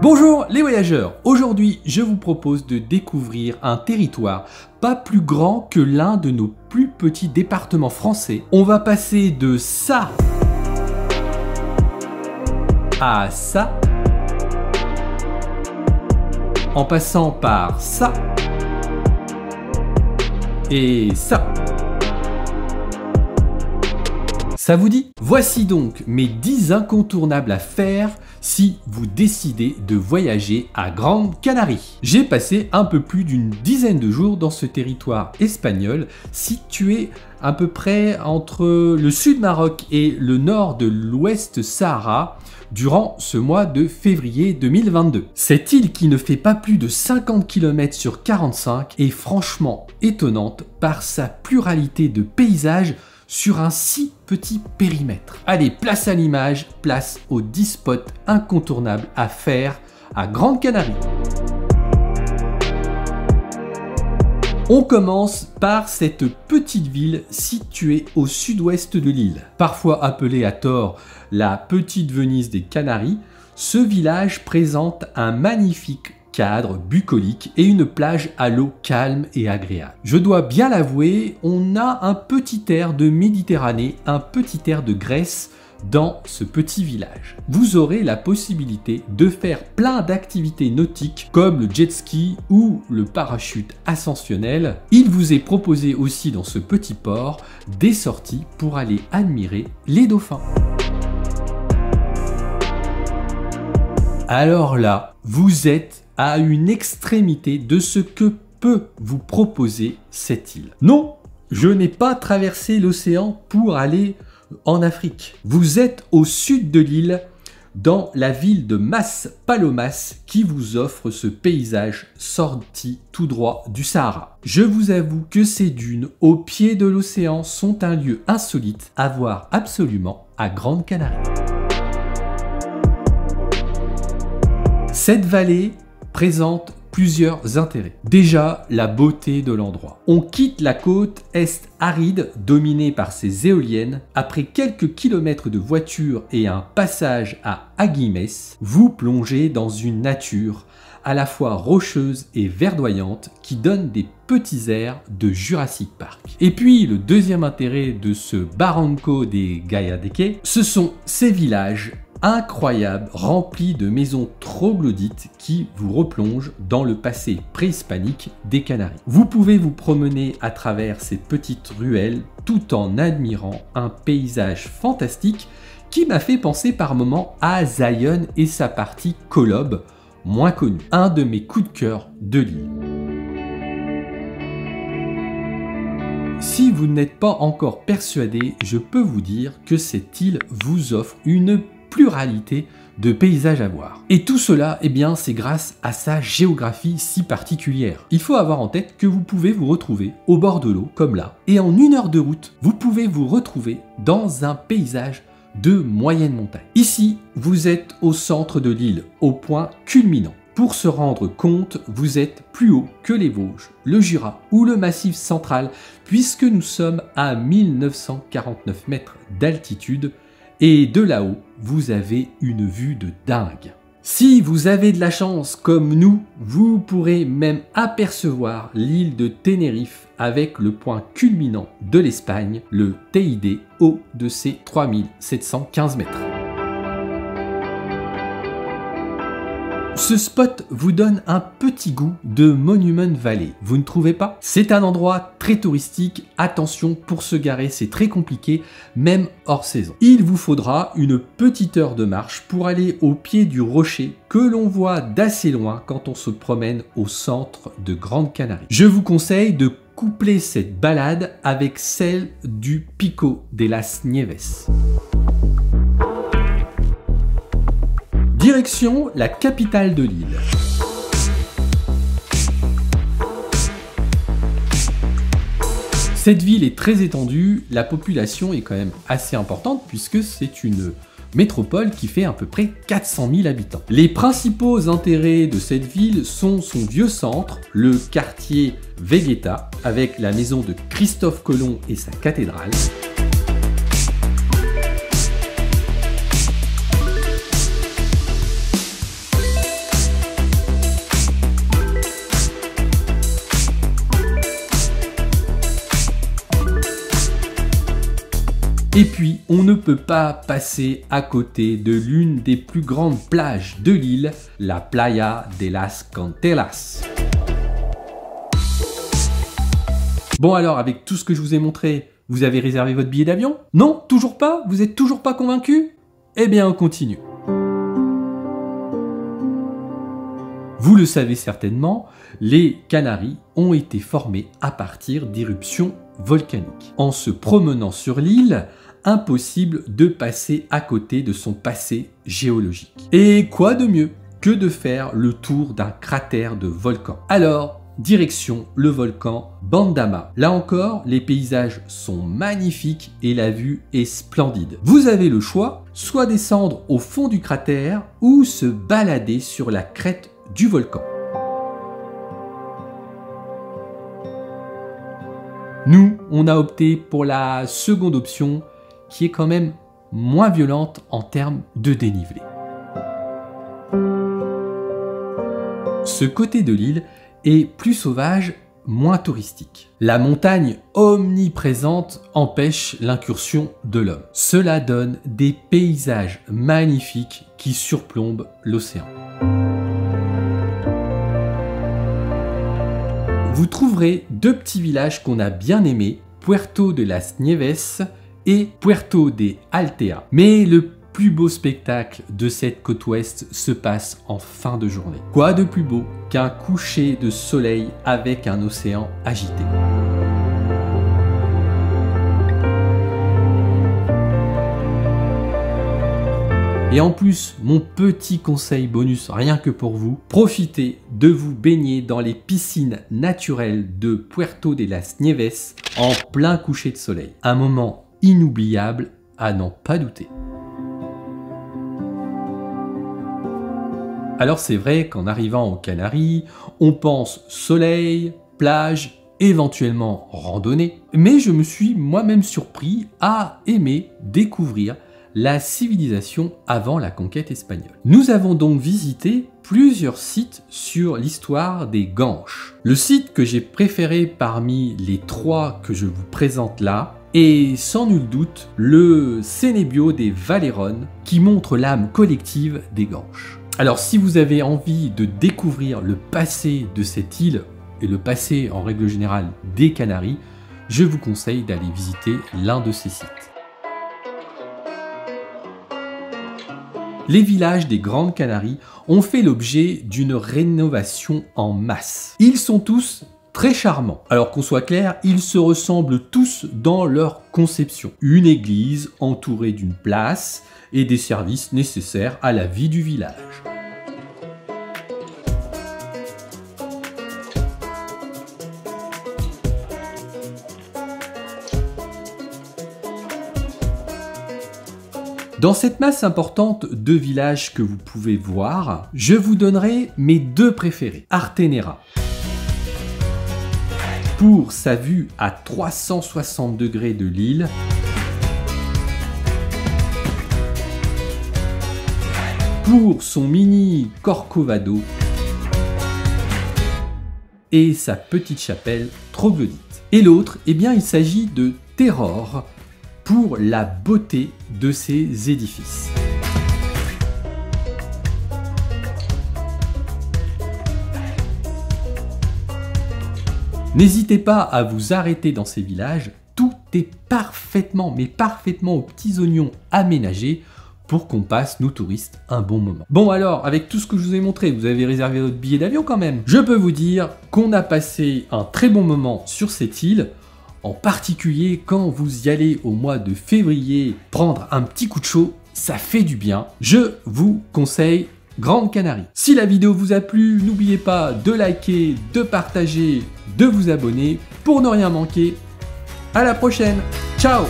Bonjour les voyageurs, aujourd'hui je vous propose de découvrir un territoire pas plus grand que l'un de nos plus petits départements français. On va passer de ça à ça, en passant par ça et ça. Ça vous dit? Voici donc mes 10 incontournables à faire si vous décidez de voyager à Grande Canarie. J'ai passé un peu plus d'une dizaine de jours dans ce territoire espagnol situé à peu près entre le sud Maroc et le nord de l'ouest Sahara durant ce mois de février 2022. Cette île qui ne fait pas plus de 50 km sur 45 est franchement étonnante par sa pluralité de paysages sur un si petit périmètre. Allez, place à l'image, place aux 10 spots incontournables à faire à Grande Canarie. On commence par cette petite ville située au sud-ouest de l'île. Parfois appelée à tort la petite Venise des Canaries, ce village présente un magnifique cadre bucolique et une plage à l'eau calme et agréable. Je dois bien l'avouer, on a un petit air de Méditerranée, un petit air de Grèce dans ce petit village. Vous aurez la possibilité de faire plein d'activités nautiques comme le jet ski ou le parachute ascensionnel. Il vous est proposé aussi dans ce petit port des sorties pour aller admirer les dauphins. Alors là, vous êtes à une extrémité de ce que peut vous proposer cette île. Non, je n'ai pas traversé l'océan pour aller en Afrique. Vous êtes au sud de l'île, dans la ville de Mas Palomas, qui vous offre ce paysage sorti tout droit du Sahara. Je vous avoue que ces dunes au pied de l'océan sont un lieu insolite à voir absolument à Grande Canarie. Cette vallée présente plusieurs intérêts. Déjà, la beauté de l'endroit. On quitte la côte est aride dominée par ses éoliennes. Après quelques kilomètres de voiture et un passage à Agüimes, vous plongez dans une nature à la fois rocheuse et verdoyante qui donne des petits airs de Jurassic Park. Et puis le deuxième intérêt de ce Barranco de Guayadeque, ce sont ces villages incroyable, rempli de maisons troglodytes qui vous replongent dans le passé préhispanique des Canaries. Vous pouvez vous promener à travers ces petites ruelles tout en admirant un paysage fantastique qui m'a fait penser par moments à Zion et sa partie Kolob, moins connue. Un de mes coups de cœur de l'île. Si vous n'êtes pas encore persuadé, je peux vous dire que cette île vous offre une pluralité de paysages à voir. Et tout cela, eh bien, c'est grâce à sa géographie si particulière. Il faut avoir en tête que vous pouvez vous retrouver au bord de l'eau, comme là, et en 1 heure de route, vous pouvez vous retrouver dans un paysage de moyenne montagne. Ici, vous êtes au centre de l'île, au point culminant. Pour se rendre compte, vous êtes plus haut que les Vosges, le Jura ou le Massif central, puisque nous sommes à 1949 mètres d'altitude, et de là-haut, vous avez une vue de dingue. Si vous avez de la chance comme nous, vous pourrez même apercevoir l'île de Tenerife avec le point culminant de l'Espagne, le Teide, haut de ses 3715 mètres. Ce spot vous donne un petit goût de Monument Valley, vous ne trouvez pas? C'est un endroit très touristique, attention pour se garer c'est très compliqué, même hors saison. Il vous faudra une petite heure de marche pour aller au pied du rocher que l'on voit d'assez loin quand on se promène au centre de Grande Canarie. Je vous conseille de coupler cette balade avec celle du Pico de las Nieves. Direction la capitale de l'île. Cette ville est très étendue, la population est quand même assez importante puisque c'est une métropole qui fait à peu près 400 000 habitants. Les principaux intérêts de cette ville sont son vieux centre, le quartier Vegeta, avec la maison de Christophe Colomb et sa cathédrale. Et puis, on ne peut pas passer à côté de l'une des plus grandes plages de l'île, la Playa de las Cantelas. Bon alors, avec tout ce que je vous ai montré, vous avez réservé votre billet d'avion? Non? Toujours pas? Vous êtes toujours pas convaincu? Eh bien, on continue. Vous le savez certainement, les Canaries ont été formées à partir d'éruptions volcaniques. En se promenant sur l'île, impossible de passer à côté de son passé géologique. Et quoi de mieux que de faire le tour d'un cratère de volcan? Alors, direction le volcan Bandama. Là encore, les paysages sont magnifiques et la vue est splendide. Vous avez le choix, soit descendre au fond du cratère ou se balader sur la crête du volcan. Nous, on a opté pour la seconde option qui est quand même moins violente en termes de dénivelé. Ce côté de l'île est plus sauvage, moins touristique. La montagne omniprésente empêche l'incursion de l'homme. Cela donne des paysages magnifiques qui surplombent l'océan. Vous trouverez deux petits villages qu'on a bien aimés, Puerto de las Nieves et Puerto de Altea. Mais le plus beau spectacle de cette côte ouest se passe en fin de journée. Quoi de plus beau qu'un coucher de soleil avec un océan agité? Et en plus, mon petit conseil bonus rien que pour vous, profitez de vous baigner dans les piscines naturelles de Puerto de las Nieves en plein coucher de soleil. Un moment inoubliable à n'en pas douter. Alors c'est vrai qu'en arrivant aux Canaries, on pense soleil, plage, éventuellement randonnée, mais je me suis moi-même surpris à aimer découvrir la civilisation avant la conquête espagnole. Nous avons donc visité plusieurs sites sur l'histoire des Ganches. Le site que j'ai préféré parmi les trois que je vous présente là est sans nul doute le Cénébio des Valérones qui montre l'âme collective des Ganches. Alors si vous avez envie de découvrir le passé de cette île et le passé en règle générale des Canaries, je vous conseille d'aller visiter l'un de ces sites. Les villages des Grandes Canaries ont fait l'objet d'une rénovation en masse. Ils sont tous très charmants. Alors qu'on soit clair, ils se ressemblent tous dans leur conception. Une église entourée d'une place et des services nécessaires à la vie du village. Dans cette masse importante de villages que vous pouvez voir, je vous donnerai mes deux préférés. Artenera, pour sa vue à 360 degrés de l'île, pour son mini Corcovado et sa petite chapelle troglodyte. Et l'autre, eh bien, il s'agit de Terror, pour la beauté de ces édifices. N'hésitez pas à vous arrêter dans ces villages, tout est parfaitement, mais parfaitement aux petits oignons aménagé pour qu'on passe, nous touristes, un bon moment. Bon alors, avec tout ce que je vous ai montré, vous avez réservé votre billet d'avion quand même. Je peux vous dire qu'on a passé un très bon moment sur cette île, en particulier quand vous y allez au mois de février prendre un petit coup de chaud, ça fait du bien. Je vous conseille Grande Canarie. Si la vidéo vous a plu, n'oubliez pas de liker, de partager, de vous abonner pour ne rien manquer. À la prochaine, ciao!